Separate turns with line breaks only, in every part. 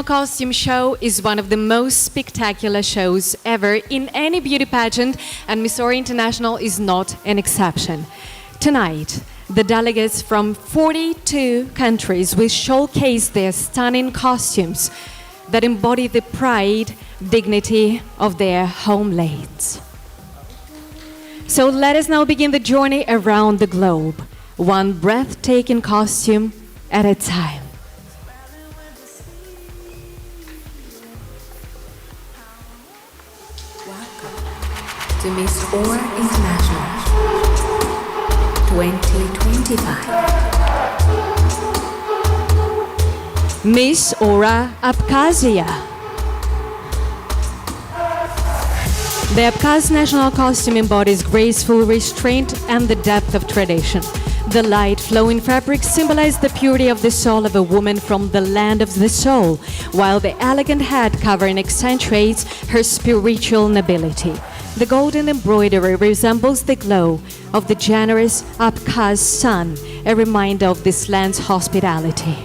Costume show is one of the most spectacular shows ever in any beauty pageant, and Miss Ora International is not an exception. Tonight, the delegates from 42 countries will showcase their stunning costumes that embody the pride, dignity of their homelands. So let us now begin the journey around the globe, one breathtaking costume at a time.
To Miss Ora International 2025.
Miss Ora Abkhazia. The Abkhaz national costume embodies graceful restraint and the depth of tradition. The light flowing fabrics symbolize the purity of the soul of a woman from the land of the soul, while the elegant head covering accentuates her spiritual nobility. The golden embroidery resembles the glow of the generous Abkhaz sun, a reminder of this land's hospitality.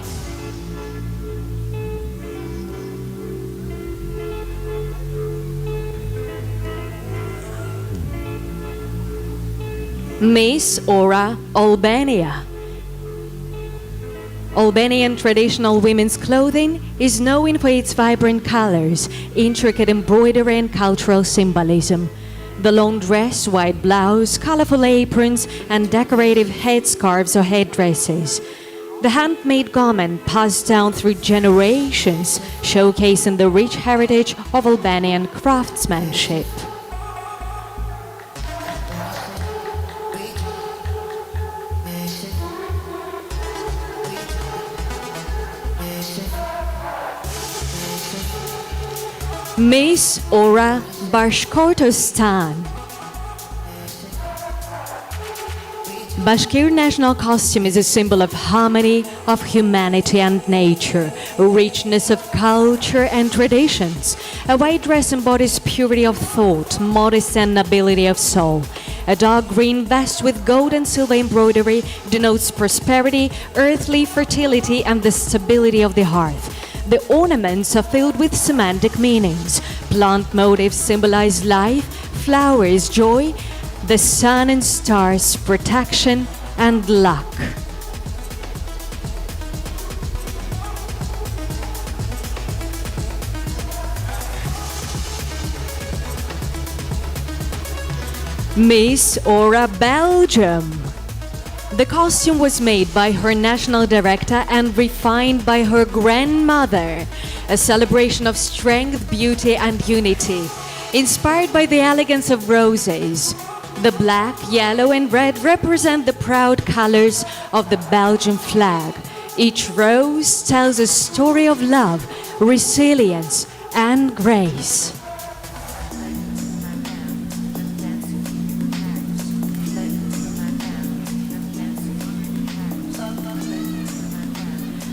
Miss Ora Albania. Albanian traditional women's clothing is known for its vibrant colors, intricate embroidery, and cultural symbolism. The long dress, white blouse, colorful aprons, and decorative headscarves or headdresses. The handmade garment passed down through generations, showcasing the rich heritage of Albanian craftsmanship. Miss Ora Bashkortostan. Bashkir national costume is a symbol of harmony of humanity and nature, richness of culture and traditions. A white dress embodies purity of thought, modesty and nobility of soul. A dark green vest with gold and silver embroidery denotes prosperity, earthly fertility, and the stability of the hearth. The ornaments are filled with semantic meanings. Plant motifs symbolize life, flowers, joy, the sun and stars, protection, and luck. Miss Ora Belgium. The costume was made by her national director and refined by her grandmother, a celebration of strength, beauty, and unity. Inspired by the elegance of roses, the black, yellow, and red represent the proud colors of the Belgian flag. Each rose tells a story of love, resilience, and grace.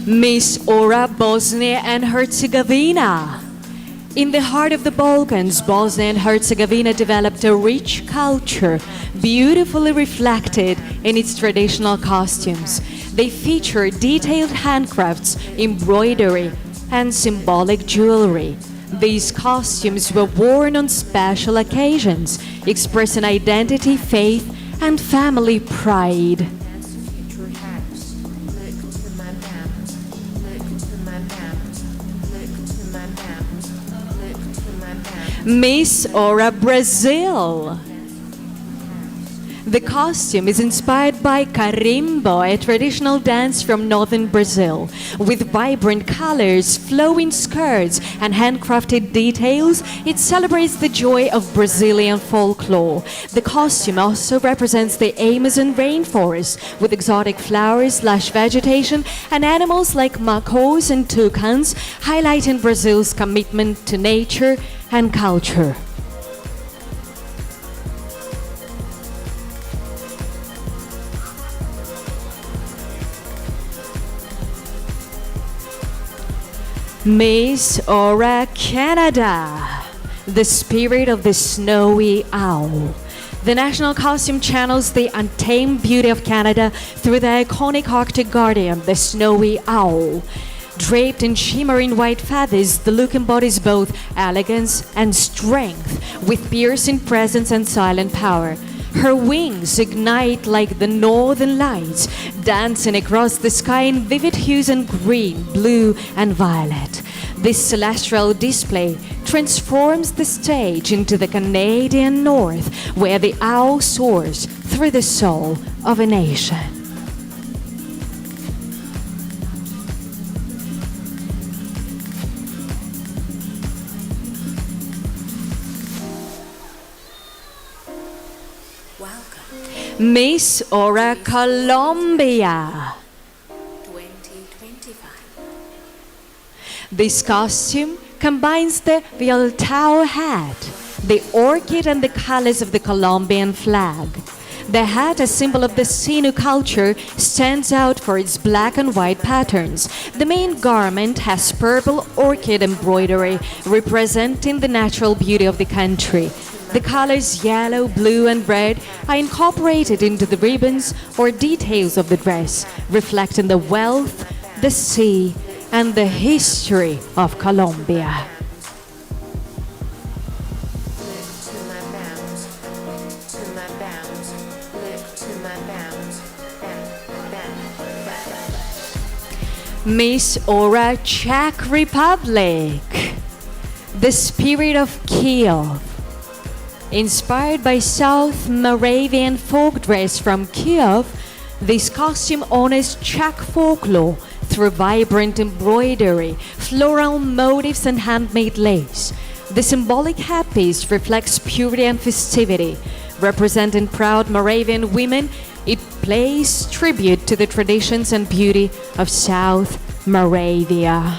Miss Ora Bosnia and Herzegovina. In the heart of the Balkans, Bosnia and Herzegovina developed a rich culture, beautifully reflected in its traditional costumes. They feature detailed handcrafts, embroidery, and symbolic jewelry. These costumes were worn on special occasions, expressing identity, faith, and family pride. Miss Ora Brazil. The costume is inspired by carimbo, a traditional dance from northern Brazil. With vibrant colors, flowing skirts, and handcrafted details, it celebrates the joy of Brazilian folklore. The costume also represents the Amazon rainforest, with exotic flowers, lush vegetation, and animals like macos and toucans, highlighting Brazil's commitment to nature and culture. Miss Ora Canada, the spirit of the snowy owl. The national costume channels the untamed beauty of Canada through the iconic Arctic guardian, the snowy owl. Draped in shimmering white feathers, the look embodies both elegance and strength, with piercing presence and silent power. Her wings ignite like the northern lights, dancing across the sky in vivid hues and green, blue, and violet. This celestial display transforms the stage into the Canadian North, where the owl soars through the soul of a nation.
Welcome.
Miss Aura Colombia.
2025.
This costume combines the Violtao hat, the orchid, and the colors of the Colombian flag. The hat, a symbol of the Sinu culture, stands out for its black and white patterns. The main garment has purple orchid embroidery, representing the natural beauty of the country. The colors yellow, blue, and red are incorporated into the ribbons or details of the dress, reflecting the wealth, the sea, and the history of Colombia. Miss Aura Czech Republic. The spirit of Kiev. Inspired by South Moravian folk dress from Kiev, this costume honors Czech folklore through vibrant embroidery, floral motifs, and handmade lace. The symbolic headpiece reflects purity and festivity. Representing proud Moravian women, it pays tribute to the traditions and beauty of South Moravia.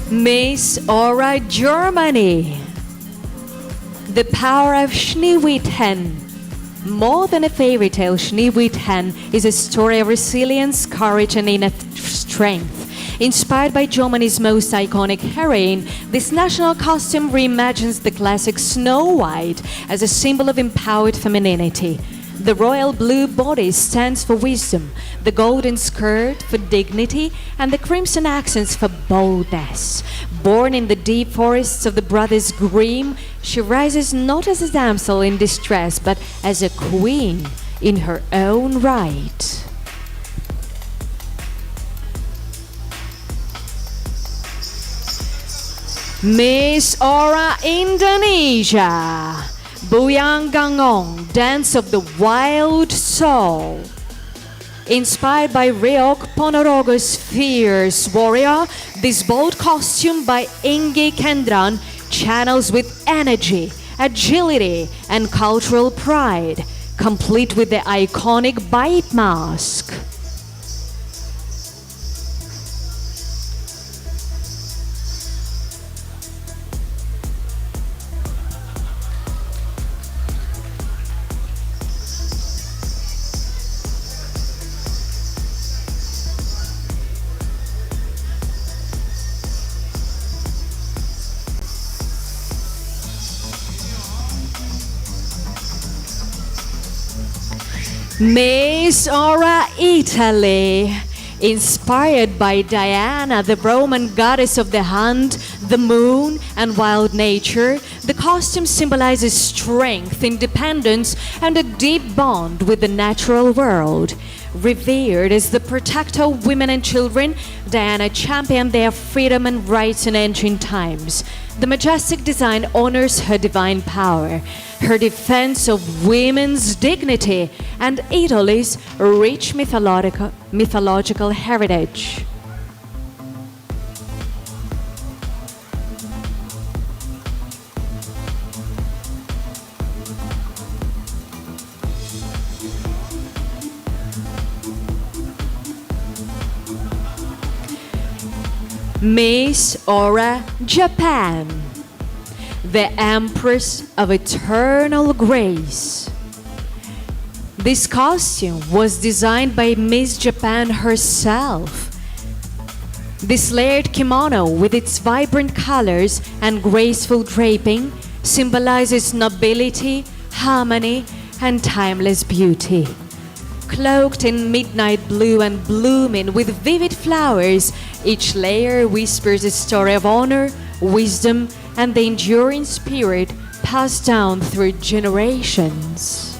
Miss Aura Germany. The power of Schneewittchen. More than a fairy tale, Schneewittchen is a story of resilience, courage, and inner strength. Inspired by Germany's most iconic heroine, this national costume reimagines the classic Snow White as a symbol of empowered femininity. The royal blue bodice stands for wisdom, the golden skirt for dignity, and the crimson accents for boldness. Born in the deep forests of the Brothers Grimm, she rises not as a damsel in distress, but as a queen in her own right. Miss Aura Indonesia. Buyang Gangong, Dance of the Wild Soul. Inspired by Ryok Ponorogo's fierce warrior, this bold costume by Inge Kendran channels with energy, agility, and cultural pride, complete with the iconic bite mask. Miss Aura Italy. Inspired by Diana, the Roman goddess of the hunt, the moon, and wild nature, the costume symbolizes strength, independence, and a deep bond with the natural world. Revered as the protector of women and children, Diana championed their freedom and rights in ancient times. The majestic design honors her divine power, her defense of women's dignity, and Italy's rich mythological heritage. Miss Aura Japan, the Empress of Eternal Grace. This costume was designed by Miss Japan herself. This layered kimono with its vibrant colors and graceful draping symbolizes nobility, harmony, and timeless beauty. Cloaked in midnight blue and blooming with vivid flowers, each layer whispers a story of honor, wisdom, and the enduring spirit passed down through generations.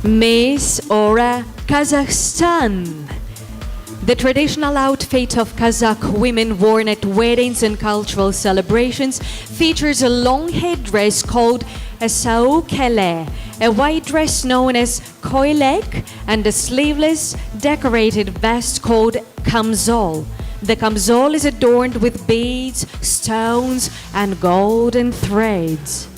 Miss Aura Kazakhstan. The traditional outfit of Kazakh women worn at weddings and cultural celebrations features a long headdress called a saukele, a white dress known as koilek, and a sleeveless, decorated vest called kamzol. The kamzol is adorned with beads, stones, and golden threads.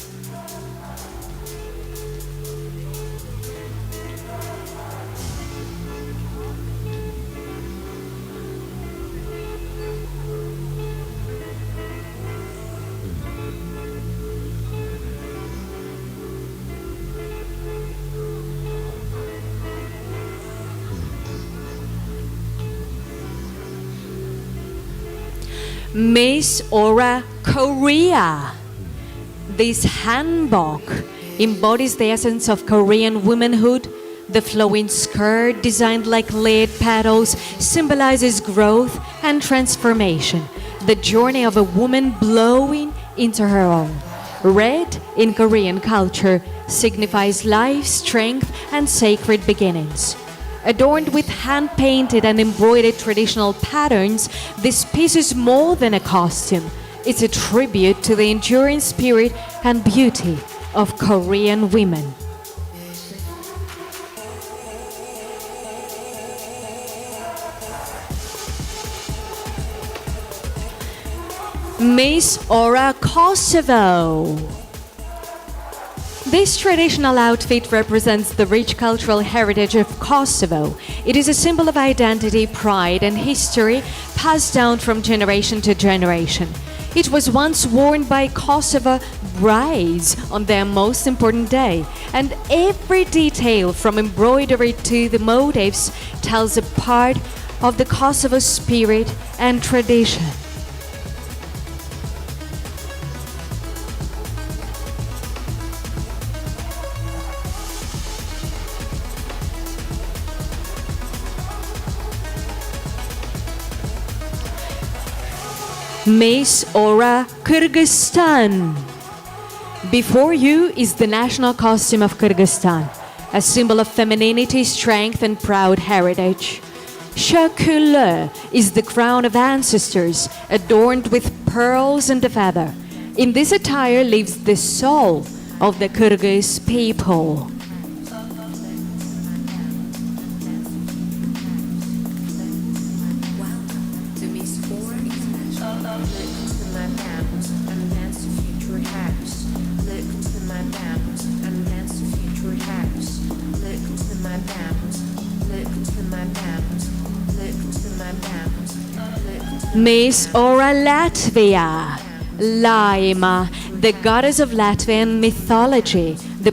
Miss Aura Korea. This hanbok embodies the essence of Korean womanhood. The flowing skirt, designed like lead petals, symbolizes growth and transformation, the journey of a woman blowing into her own. Red, in Korean culture, signifies life, strength, and sacred beginnings. Adorned with hand-painted and embroidered traditional patterns, this piece is more than a costume. It's a tribute to the enduring spirit and beauty of Korean women. Miss Aura Kosovo. This traditional outfit represents the rich cultural heritage of Kosovo. It is a symbol of identity, pride, and history passed down from generation to generation. It was once worn by Kosovo brides on their most important day, and every detail from embroidery to the motifs tells a part of the Kosovo spirit and tradition. Miss Aura Kyrgyzstan. Before you is the national costume of Kyrgyzstan, a symbol of femininity, strength, and proud heritage. Shakule is the crown of ancestors, adorned with pearls and a feather. In this attire lives the soul of the Kyrgyz people. Miss Aura Latvia. Laima, the goddess of Latvian mythology, the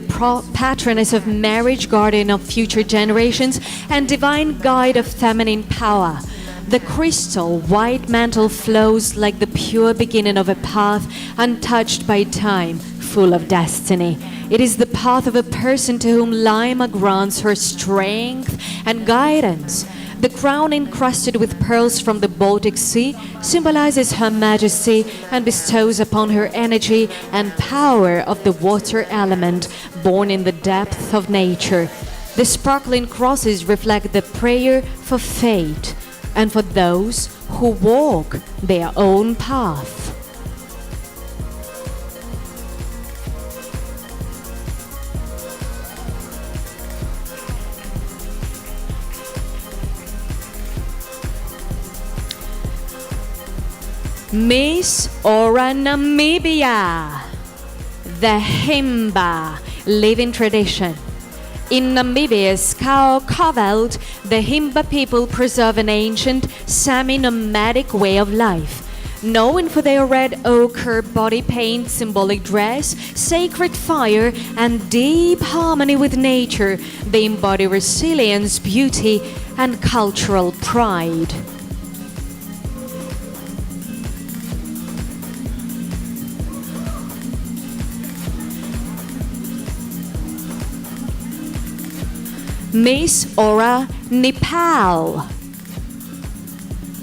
patroness of marriage, guardian of future generations, and divine guide of feminine power. The crystal white mantle flows like the pure beginning of a path untouched by time, full of destiny. It is the path of a person to whom Laima grants her strength and guidance. The crown encrusted with pearls from the Baltic Sea symbolizes her majesty and bestows upon her energy and power of the water element born in the depth of nature. The sparkling crosses reflect the prayer for fate and for those who walk their own path. Miss Aura Namibia. The Himba, living tradition. In Namibia's Kaokaveld, the Himba people preserve an ancient semi-nomadic way of life. Known for their red ochre body paint, symbolic dress, sacred fire, and deep harmony with nature, they embody resilience, beauty, and cultural pride. Miss Aura, Nepal.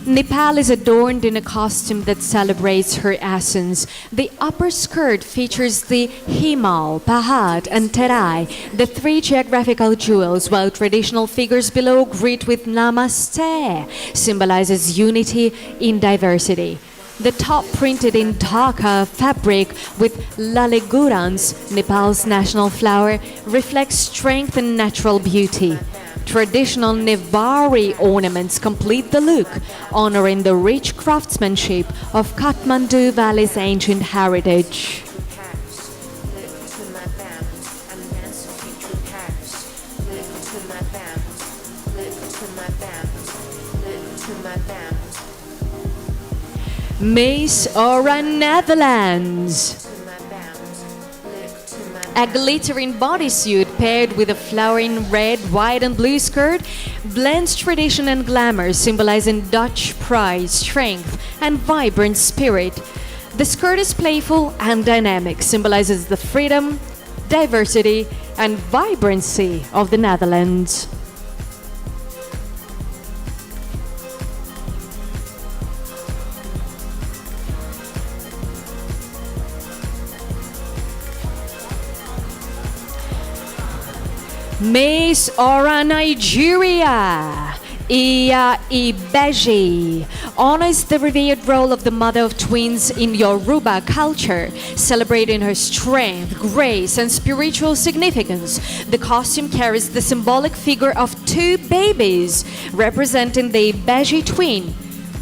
Nepal is adorned in a costume that celebrates her essence. The upper skirt features the Himal, Pahad, and Terai, the three geographical jewels, while traditional figures below greet with Namaste, symbolizes unity in diversity. The top, printed in Dhaka fabric with Lalligurans, Nepal's national flower, reflects strength and natural beauty. Traditional Nevari ornaments complete the look, honoring the rich craftsmanship of Kathmandu Valley's ancient heritage. Miss Aura, Netherlands. A glittering bodysuit paired with a flowering red, white, and blue skirt blends tradition and glamour, symbolizing Dutch pride, strength, and vibrant spirit. The skirt is playful and dynamic, symbolizes the freedom, diversity, and vibrancy of the Netherlands. Miss Aura, Nigeria. Iya Ibeji honors the revered role of the mother of twins in Yoruba culture, celebrating her strength, grace, and spiritual significance. The costume carries the symbolic figure of two babies, representing the Ibeji twin.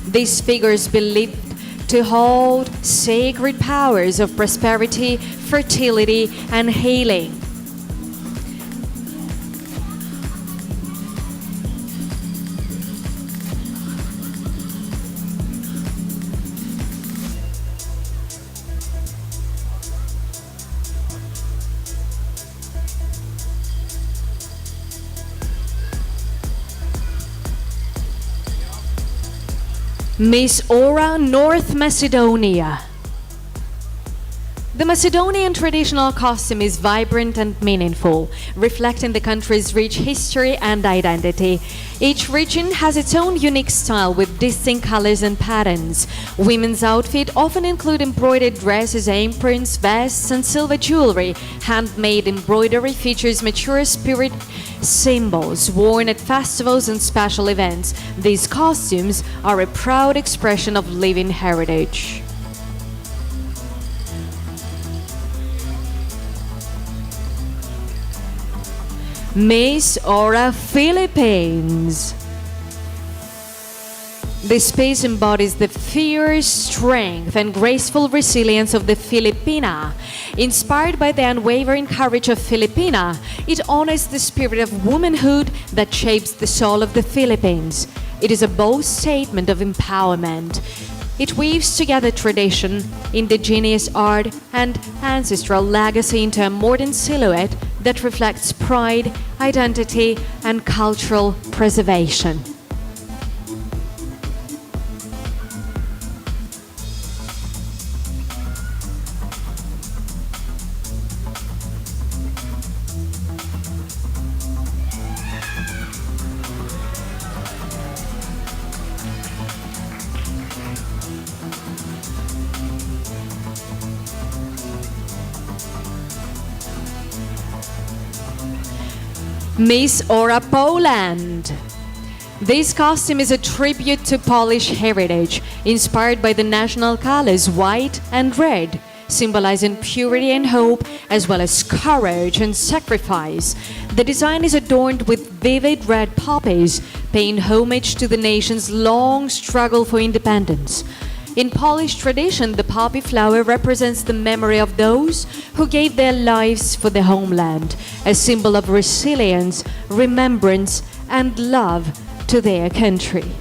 These figures believed to hold sacred powers of prosperity, fertility, and healing. Miss Aura, North Macedonia. The Macedonian traditional costume is vibrant and meaningful, reflecting the country's rich history and identity. Each region has its own unique style with distinct colors and patterns. Women's outfits often include embroidered dresses, aprons, vests, and silver jewelry. Handmade embroidery features mature spirit symbols worn at festivals and special events. These costumes are a proud expression of living heritage. Miss Aura, Philippines. This piece embodies the fierce strength and graceful resilience of the Filipina. Inspired by the unwavering courage of Filipina, it honors the spirit of womanhood that shapes the soul of the Philippines. It is a bold statement of empowerment. It weaves together tradition, indigenous art, and ancestral legacy into a modern silhouette that reflects pride, identity, and cultural preservation. Miss Aura, Poland. This costume is a tribute to Polish heritage, inspired by the national colors white and red, symbolizing purity and hope, as well as courage and sacrifice. The design is adorned with vivid red poppies, paying homage to the nation's long struggle for independence. In Polish tradition, the poppy flower represents the memory of those who gave their lives for the homeland, a symbol of resilience, remembrance, and love to their country.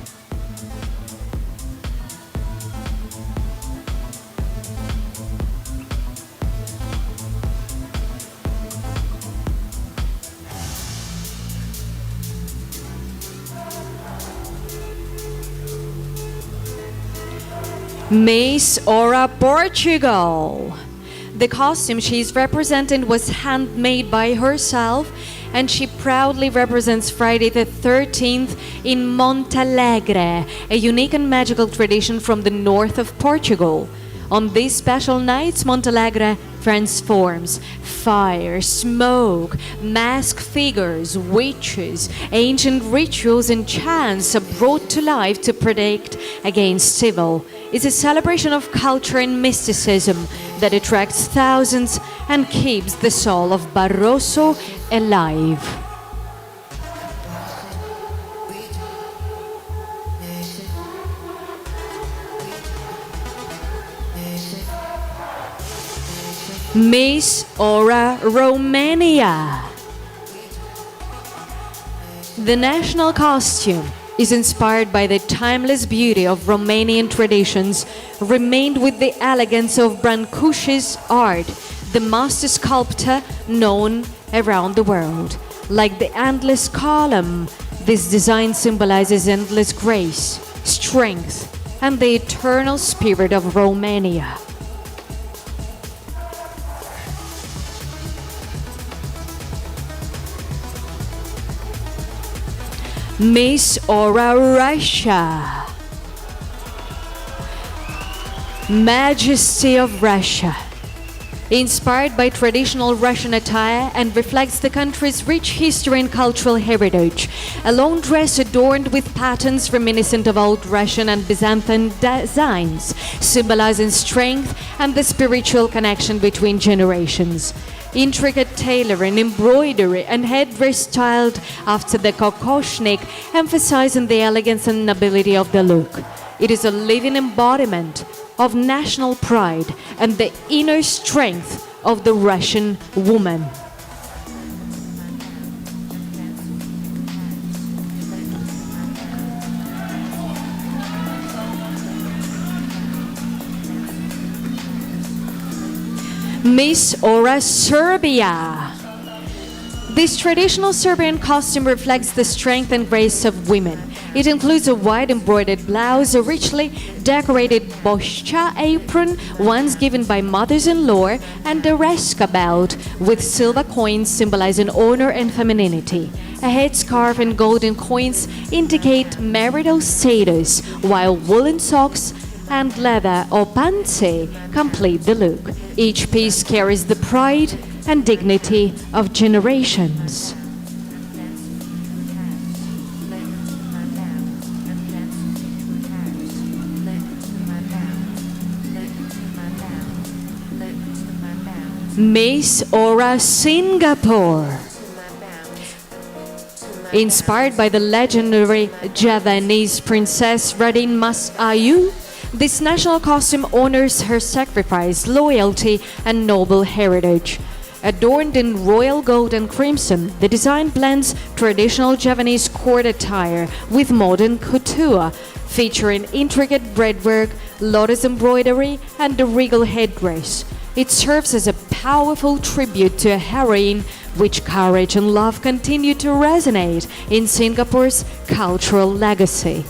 Miss Aura Portugal. The costume she's representing was handmade by herself, and she proudly represents Friday the 13th in Montalegre, a unique and magical tradition from the north of Portugal. On these special nights, Montalegre transforms. Fire, smoke, masked figures, witches, ancient rituals and chants are brought to life to protect against evil. It's a celebration of culture and mysticism that attracts thousands and keeps the soul of Barroso alive. Miss Aura Romania. The national costume is inspired by the timeless beauty of Romanian traditions, remained with the elegance of Brancusi's art, the master sculptor known around the world. Like the endless column, this design symbolizes endless grace, strength, and the eternal spirit of Romania. Miss Aura Russia. Majesty of Russia. Inspired by traditional Russian attire and reflects the country's rich history and cultural heritage. A long dress adorned with patterns reminiscent of old Russian and Byzantine designs, symbolizing strength and the spiritual connection between generations. Intricate tailoring, embroidery, and headdress styled after the kokoshnik, emphasizing the elegance and nobility of the look. It is a living embodiment of national pride and the inner strength of the Russian woman. Miss Aura Serbia. This traditional Serbian costume reflects the strength and grace of women. It includes a white embroidered blouse, a richly decorated boshcha apron, once given by mothers-in-law, and a reska belt with silver coins symbolizing honor and femininity. A headscarf and golden coins indicate marital status, while woolen socks and leather or pantse complete the look. Each piece carries the pride and dignity of generations. Miss Aura Singapore. Inspired by the legendary Javanese princess Radin Mas Ayu, this national costume honors her sacrifice, loyalty, and noble heritage. Adorned in royal gold and crimson, the design blends traditional Javanese court attire with modern couture, featuring intricate braidwork, lotus embroidery, and a regal headdress. It serves as a powerful tribute to a heroine which courage and love continue to resonate in Singapore's cultural legacy.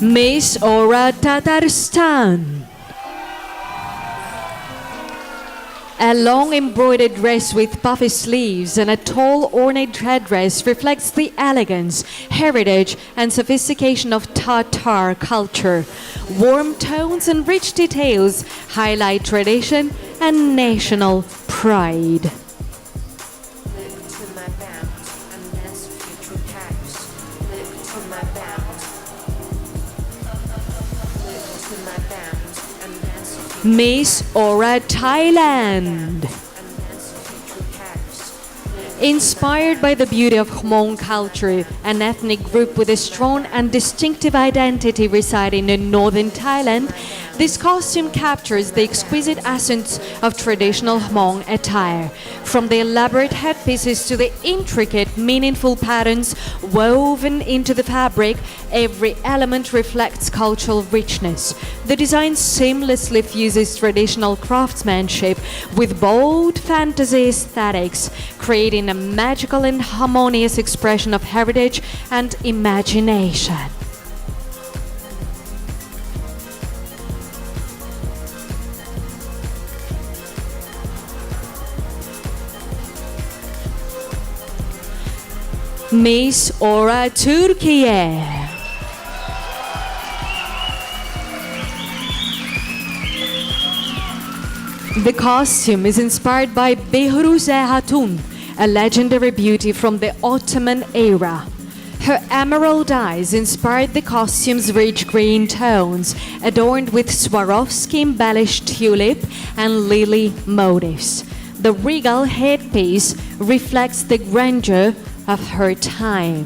Miss Aura Tatarstan. A long embroidered dress with puffy sleeves and a tall ornate headdress reflects the elegance, heritage, and sophistication of Tatar culture. Warm tones and rich details highlight tradition and national pride. Miss Aura Thailand. Inspired by the beauty of Hmong culture, an ethnic group with a strong and distinctive identity residing in northern Thailand, this costume captures the exquisite essence of traditional Hmong attire. From the elaborate headpieces to the intricate, meaningful patterns woven into the fabric, every element reflects cultural richness. The design seamlessly fuses traditional craftsmanship with bold fantasy aesthetics, creating a magical and harmonious expression of heritage and imagination. Miss Aura Turkiye. The costume is inspired by Behruze Hatun, a legendary beauty from the Ottoman era. Her emerald eyes inspired the costume's rich green tones, adorned with Swarovski-embellished tulip and lily motifs. The regal headpiece reflects the grandeur of her time.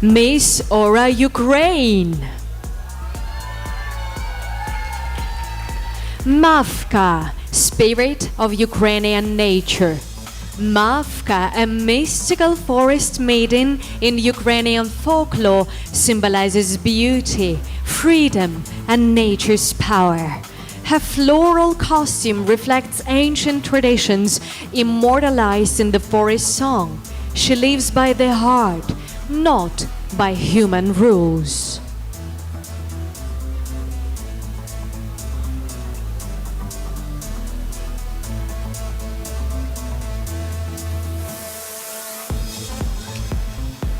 Miss Aura Ukraine. Mavka, spirit of Ukrainian nature. Mavka, a mystical forest maiden in Ukrainian folklore, symbolizes beauty, freedom, and nature's power. Her floral costume reflects ancient traditions immortalized in the forest song. She lives by the heart, not by human rules.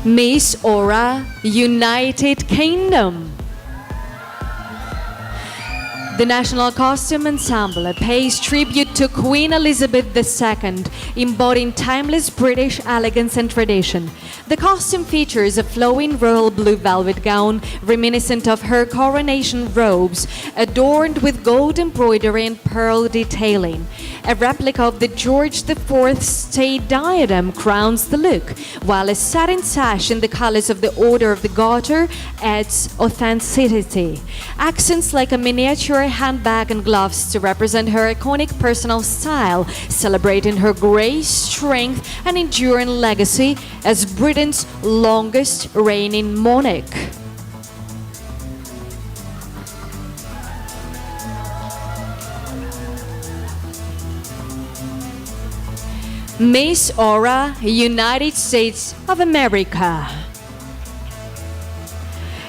Miss Aura, United Kingdom. The National Costume Ensemble pays tribute to Queen Elizabeth II, embodying timeless British elegance and tradition. The costume features a flowing royal blue velvet gown reminiscent of her coronation robes, adorned with gold embroidery and pearl detailing. A replica of the George IV state diadem crowns the look, while a satin sash in the colors of the Order of the Garter adds authenticity. Accents like a miniature handbag and gloves to represent her iconic personal style, celebrating her grace, strength, and enduring legacy as Britain's longest reigning monarch. Miss Aura, United States of America.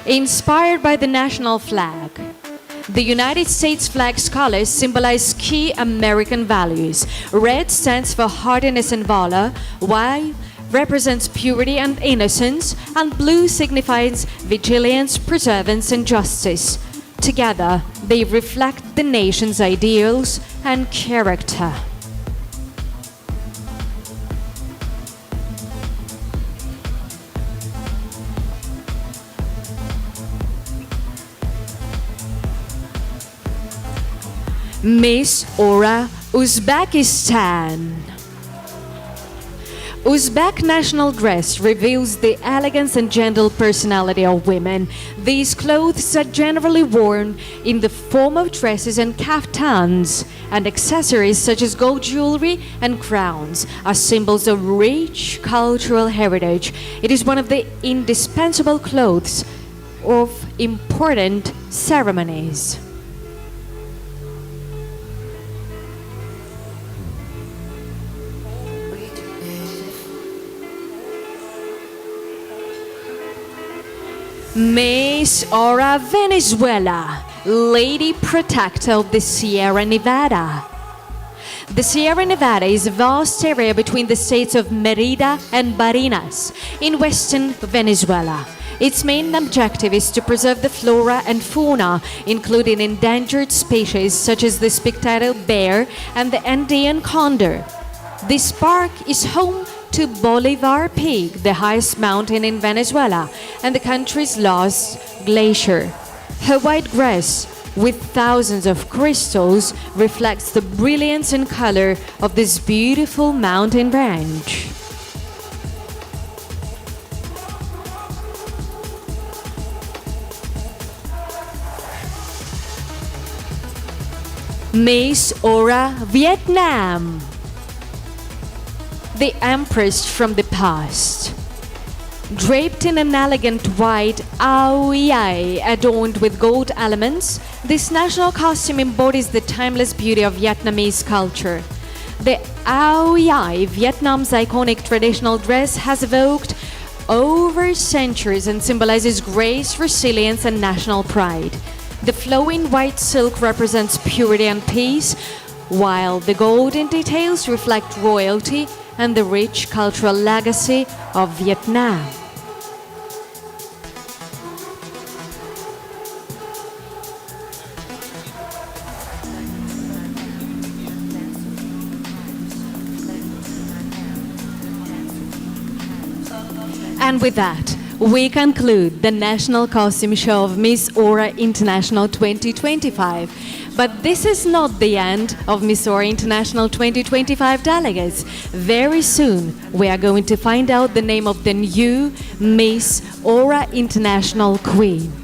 Inspired by the national flag, the United States flag's colors symbolize key American values. Red stands for hardiness and valor, while represents purity and innocence, and blue signifies vigilance, perseverance, and justice. Together, they reflect the nation's ideals and character. Miss Aura, Uzbekistan. Uzbek national dress reveals the elegance and gentle personality of women. These clothes are generally worn in the form of dresses and kaftans, and accessories such as gold jewelry and crowns are symbols of rich cultural heritage. It is one of the indispensable clothes of important ceremonies. Miss Aura Venezuela, Lady Protector of the Sierra Nevada. The Sierra Nevada is a vast area between the states of Merida and Barinas in western Venezuela. Its main objective is to preserve the flora and fauna, including endangered species such as the spectral bear and the Andean condor. This park is home to Bolivar Peak, the highest mountain in Venezuela, and the country's last glacier. Her white grass, with thousands of crystals, reflects the brilliance and color of this beautiful mountain range. Miss Aura, Vietnam. The Empress from the past. Draped in an elegant white ao dai adorned with gold elements, this national costume embodies the timeless beauty of Vietnamese culture. The ao dai, Vietnam's iconic traditional dress, has evoked over centuries and symbolizes grace, resilience, and national pride. The flowing white silk represents purity and peace, while the golden details reflect royalty and the rich cultural legacy of Vietnam. And with that, we conclude the National Costume Show of Miss Aura International 2025. But this is not the end of Miss Aura International 2025 delegates. Very soon, we are going to find out the name of the new Miss Aura International Queen.